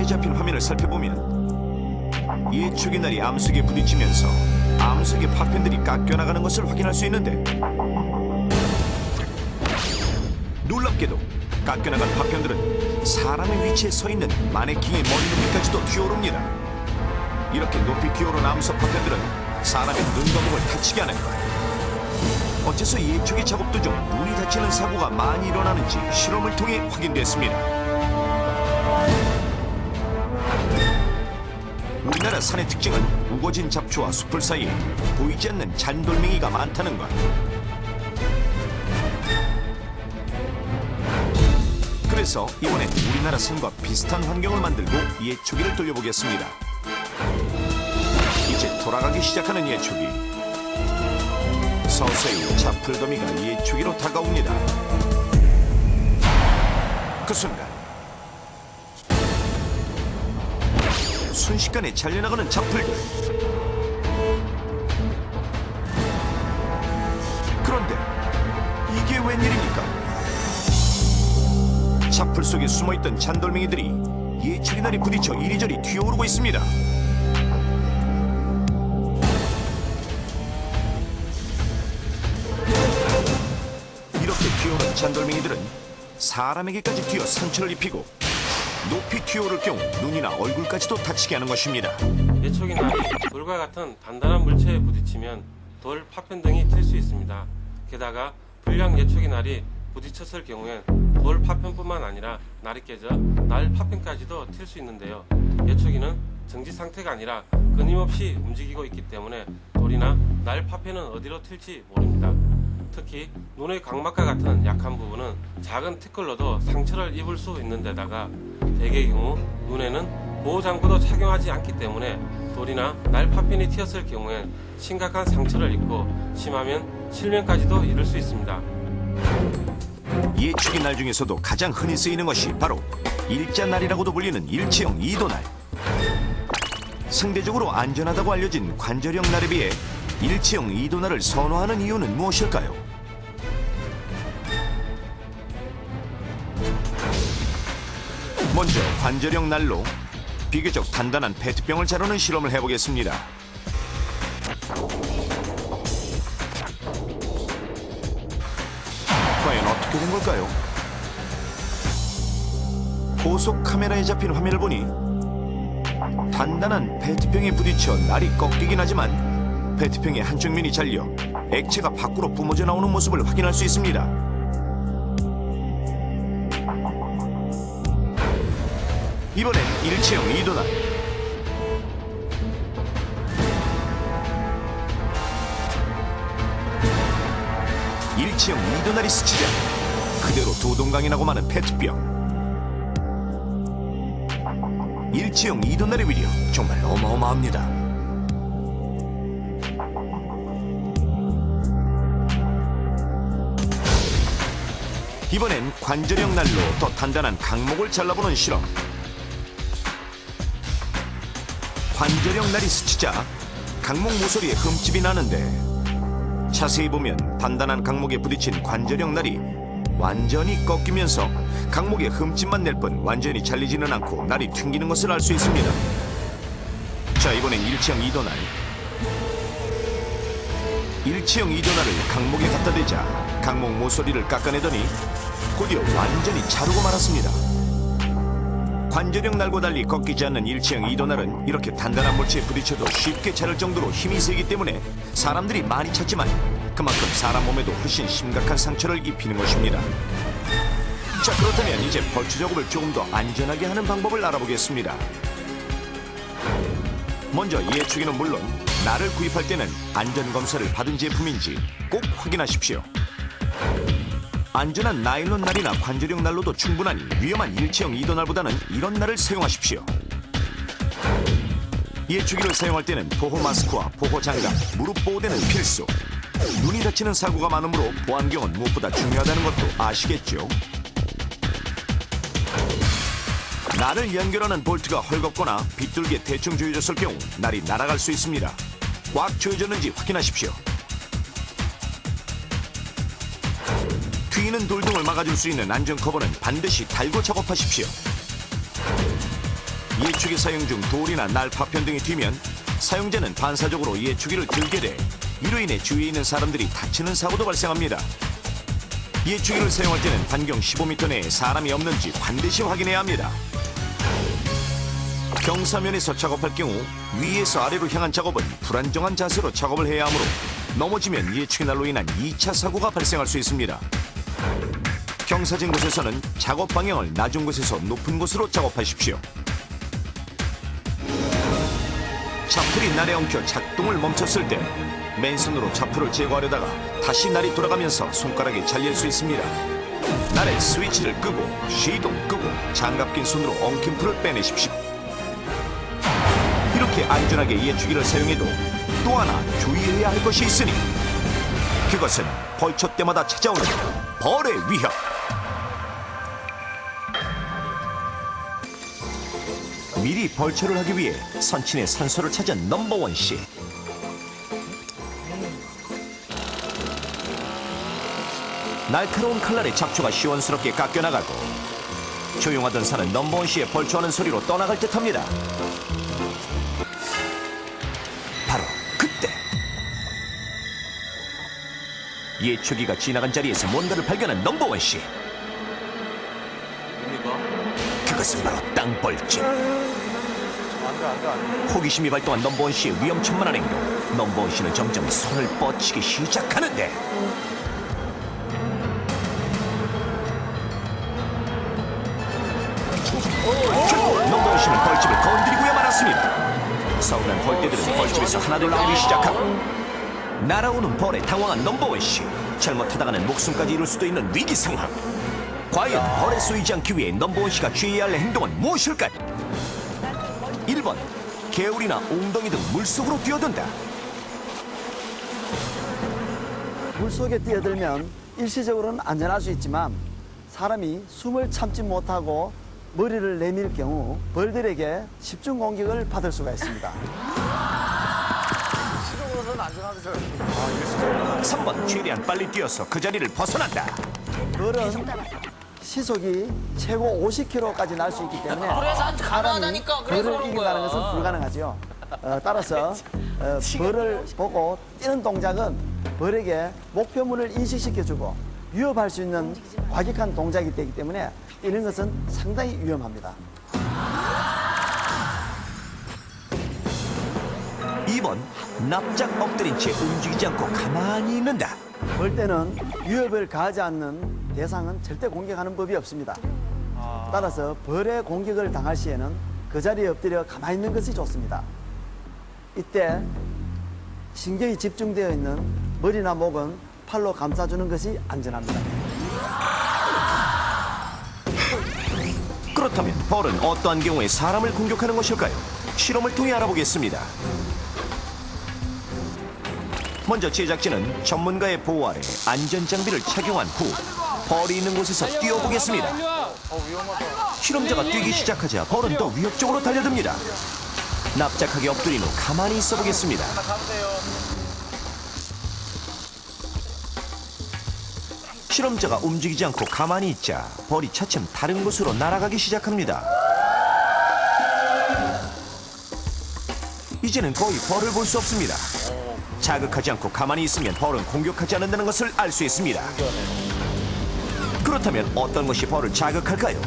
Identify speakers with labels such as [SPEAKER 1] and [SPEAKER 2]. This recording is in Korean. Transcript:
[SPEAKER 1] 카메라에 잡힌 화면을 살펴보면 예측의 날이 암석에 부딪히면서 암석의 파편들이 깎여나가는 것을 확인할 수 있는데, 놀랍게도 깎여나간 파편들은 사람의 위치에 서 있는 마네킹의 머리 높이까지도 튀어오릅니다. 이렇게 높이 튀어오른 암석 파편들은 사람의 눈거목을 다치게 하는 것. 어째서 예측의 작업도 중 눈이 다치는 사고가 많이 일어나는지 실험을 통해 확인됐습니다. 우리나라 산의 특징은 우거진 잡초와 숲을 사이에 보이지 않는 잔돌멩이가 많다는 것. 그래서 이번엔 우리나라 산과 비슷한 환경을 만들고 예초기를 돌려보겠습니다. 이제 돌아가기 시작하는 예초기. 서서히 잡풀더미가 예초기로 다가옵니다. 그 순간 순식간에 잘려나가는 잡풀들. 그런데 이게 웬일입니까? 잡풀 속에 숨어있던 잔돌멩이들이 예초기 날에 부딪혀 이리저리 튀어오르고 있습니다. 이렇게 튀어오른 잔돌멩이들은 사람에게까지 튀어 상처를 입히고 높이 튀어오를 경우 눈이나 얼굴까지도 다치게 하는 것입니다.
[SPEAKER 2] 예초기 날이 돌과 같은 단단한 물체에 부딪히면 돌 파편 등이 튈 수 있습니다. 게다가 불량 예초기 날이 부딪혔을 경우엔 돌 파편뿐만 아니라 날이 깨져 날 파편까지도 튈 수 있는데요. 예초기는 정지 상태가 아니라 끊임없이 움직이고 있기 때문에 돌이나 날 파편은 어디로 튈지 모릅니다. 특히 눈의 각막과 같은 약한 부분은 작은 티끌로도 상처를 입을 수 있는 데다가 대개의 경우 눈에는 보호장구도 착용하지 않기 때문에 돌이나 날 파편이 튀었을 경우엔 심각한 상처를 입고 심하면 실명까지도 이를 수 있습니다.
[SPEAKER 1] 예측의 날 중에서도 가장 흔히 쓰이는 것이 바로 일자날이라고도 불리는 일체형 이도날. 상대적으로 안전하다고 알려진 관절형 날에 비해 일체형 이도날을 선호하는 이유는 무엇일까요? 먼저 관절형 날로 비교적 단단한 페트병을 자르는 실험을 해보겠습니다. 과연 어떻게 된 걸까요? 고속 카메라에 잡힌 화면을 보니 단단한 페트병에 부딪혀 날이 꺾이긴 하지만 페트병의 한쪽 면이 잘려 액체가 밖으로 뿜어져 나오는 모습을 확인할 수 있습니다. 이번엔 일체형 이도날. 일체형 이도날이 스치자 그대로 도동강이라고 많은 페트병. 일체형 이도날의 위력 정말 어마어마합니다. 이번엔 관절형 날로 더 단단한 강목을 잘라보는 실험. 관절형 날이 스치자 강목 모서리에 흠집이 나는데 자세히 보면 단단한 강목에 부딪힌 관절형 날이 완전히 꺾이면서 강목에 흠집만 낼 뿐 완전히 잘리지는 않고 날이 튕기는 것을 알 수 있습니다. 자, 이번엔 일체형 이도날. 일체형 이도날을 강목에 갖다 대자 강목 모서리를 깎아내더니 곧이어 완전히 자르고 말았습니다. 관절형 날과 달리 꺾이지 않는 일체형 이도날은 이렇게 단단한 물체에 부딪혀도 쉽게 자를 정도로 힘이 세기 때문에 사람들이 많이 찾지만 그만큼 사람 몸에도 훨씬 심각한 상처를 입히는 것입니다. 자, 그렇다면 이제 벌초 작업을 조금 더 안전하게 하는 방법을 알아보겠습니다. 먼저 예초기는 물론 날을 구입할 때는 안전검사를 받은 제품인지 꼭 확인하십시오. 안전한 나일론 날이나 관절형 날로도 충분하니 위험한 일체형 이도날보다는 이런 날을 사용하십시오. 예초기를 사용할 때는 보호 마스크와 보호 장갑, 무릎 보호대는 필수. 눈이 다치는 사고가 많으므로 보안경은 무엇보다 중요하다는 것도 아시겠죠? 날을 연결하는 볼트가 헐겁거나 비뚤게 대충 조여졌을 경우 날이 날아갈 수 있습니다. 꽉 조여졌는지 확인하십시오. 튀는 돌 등을 막아줄 수 있는 안전 커버는 반드시 달고 작업하십시오. 예초기 사용 중 돌이나 날 파편 등이 튀면 사용자는 반사적으로 예초기를 들게 돼 이로 인해 주위에 있는 사람들이 다치는 사고도 발생합니다. 예초기를 사용할 때는 반경 15m 내에 사람이 없는지 반드시 확인해야 합니다. 경사면에서 작업할 경우 위에서 아래로 향한 작업은 불안정한 자세로 작업을 해야 하므로 넘어지면 예초기 날로 인한 2차 사고가 발생할 수 있습니다. 경사진 곳에서는 작업 방향을 낮은 곳에서 높은 곳으로 작업하십시오. 자풀이 날에 엉켜 작동을 멈췄을 때 맨손으로 자풀을 제거하려다가 다시 날이 돌아가면서 손가락이 잘릴 수 있습니다. 날의 스위치를 끄고 시동 끄고 장갑 낀 손으로 엉킨 풀을 빼내십시오. 이렇게 안전하게 예초기를 사용해도 또 하나 주의해야 할 것이 있으니 그것은 벌초 때마다 찾아오는 벌의 위협. 미리 벌초를 하기 위해 선친의 산소를 찾은 넘버원 씨. 날카로운 칼날의 잡초가 시원스럽게 깎여나가고 조용하던 산은 넘버원 씨의 벌초하는 소리로 떠나갈 듯합니다. 바로 그때 예초기가 지나간 자리에서 뭔가를 발견한 넘버원 씨. 그것은 바로 땅벌집. 호기심이 발동한 넘버원 씨의 위험천만한 행동. 넘버원 씨는 점점 손을 뻗치기 시작하는데 결국 넘버원 씨는 벌집을 건드리고야 말았습니다. 서운한 벌떼들은 벌집에서 하나둘 나오기 시작하고 날아오는 벌에 당황한 넘버원 씨. 잘못하다가는 목숨까지 잃을 수도 있는 위기 상황. 과연 벌에 쏘이지 않기 위해 넘버원 씨가 취해야 할 행동은 무엇일까요? 1번, 개울이나 웅덩이 등 물속으로 뛰어든다.
[SPEAKER 3] 물속에 뛰어들면 일시적으로는 안전할 수 있지만 사람이 숨을 참지 못하고 머리를 내밀 경우 벌들에게 집중 공격을 받을 수가 있습니다.
[SPEAKER 1] 3번, 최대한 빨리 뛰어서 그 자리를 벗어난다.
[SPEAKER 3] 벌은 시속이 최고 50km까지 날 수 있기 때문에
[SPEAKER 4] 그래서
[SPEAKER 3] 사람이
[SPEAKER 4] 가능하다니까. 그래서
[SPEAKER 3] 벌을
[SPEAKER 4] 그런
[SPEAKER 3] 이긴다는
[SPEAKER 4] 거야.
[SPEAKER 3] 것은 불가능하죠. 따라서 벌을 보고 뛰는 동작은 벌에게 목표물을 인식시켜주고 위협할 수 있는 과격한 동작이 되기 때문에 뛰는 것은 상당히 위험합니다.
[SPEAKER 1] 2번, 납작 엎드린 채 움직이지 않고 가만히 있는다.
[SPEAKER 3] 벌떼는 위협을 가하지 않는 대상은 절대 공격하는 법이 없습니다. 따라서 벌의 공격을 당할 시에는 그 자리에 엎드려 가만히 있는 것이 좋습니다. 이때 신경이 집중되어 있는 머리나 목은 팔로 감싸주는 것이 안전합니다.
[SPEAKER 1] 그렇다면 벌은 어떠한 경우에 사람을 공격하는 것일까요? 실험을 통해 알아보겠습니다. 먼저 제작진은 전문가의 보호 아래 안전장비를 착용한 후 벌이 있는 곳에서 뛰어보겠습니다. 실험자가 뛰기 시작하자 벌은 더 위협적으로 달려듭니다. 납작하게 엎드린 후 가만히 있어 보겠습니다. 실험자가 움직이지 않고 가만히 있자 벌이 차츰 다른 곳으로 날아가기 시작합니다. 이제는 거의 벌을 볼 수 없습니다. 자극하지 않고 가만히 있으면 벌은 공격하지 않는다는 것을 알 수 있습니다. 그렇다면 어떤 것이 벌을 자극할까요?